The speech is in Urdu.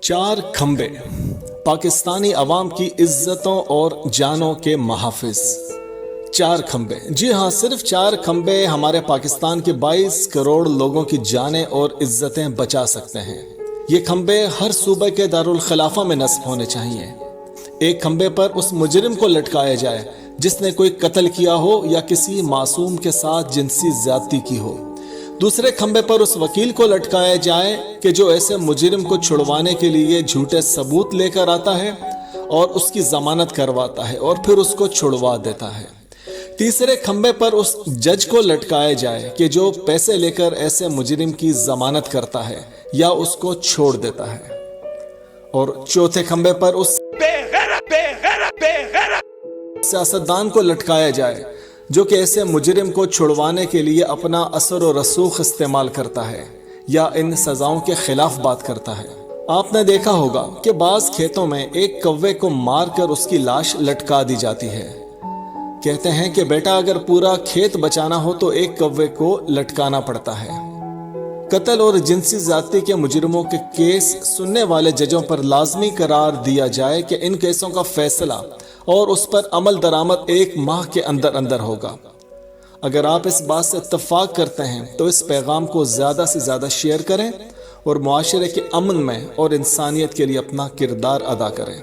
چار کھمبے پاکستانی عوام کی عزتوں اور جانوں کے محافظ۔ چار کھمبے، جی ہاں، صرف چار کھمبے ہمارے پاکستان کے 22 کروڑ لوگوں کی جانیں اور عزتیں بچا سکتے ہیں۔ یہ کھمبے ہر صوبے کے دارالخلافہ میں نصب ہونے چاہیے۔ ایک کھمبے پر اس مجرم کو لٹکایا جائے جس نے کوئی قتل کیا ہو یا کسی معصوم کے ساتھ جنسی زیادتی کی ہو۔ دوسرے کھمبے پر اس وکیل کو لٹکایا جائے کہ جو ایسے مجرم کو چھڑوانے کے لیے جھوٹے ثبوت لے کر آتا ہے اور اس کی ضمانت کرواتا ہے اور پھر اس کو چھڑوا دیتا ہے۔ تیسرے کھمبے پر اس جج کو لٹکایا جائے کہ جو پیسے لے کر ایسے مجرم کی ضمانت کرتا ہے یا اس کو چھوڑ دیتا ہے۔ اور چوتھے کھمبے پر اس سیاستدان کو لٹکایا جائے جو کہ ایسے مجرم کو چھڑوانے کے لیے اپنا اثر و رسوخ استعمال کرتا ہے یا ان سزاؤں کے خلاف بات کرتا ہے۔ آپ نے دیکھا ہوگا کہ بعض کھیتوں میں ایک کوے کو مار کر اس کی لاش لٹکا دی جاتی ہے۔ کہتے ہیں کہ بیٹا اگر پورا کھیت بچانا ہو تو ایک کوے کو لٹکانا پڑتا ہے۔ قتل اور جنسی زیادتی کے مجرموں کے کیس سننے والے ججوں پر لازمی قرار دیا جائے کہ ان کیسوں کا فیصلہ اور اس پر عمل درآمد 1 ماہ کے اندر اندر ہوگا۔ اگر آپ اس بات سے اتفاق کرتے ہیں تو اس پیغام کو زیادہ سے زیادہ شیئر کریں اور معاشرے کے امن میں اور انسانیت کے لیے اپنا کردار ادا کریں۔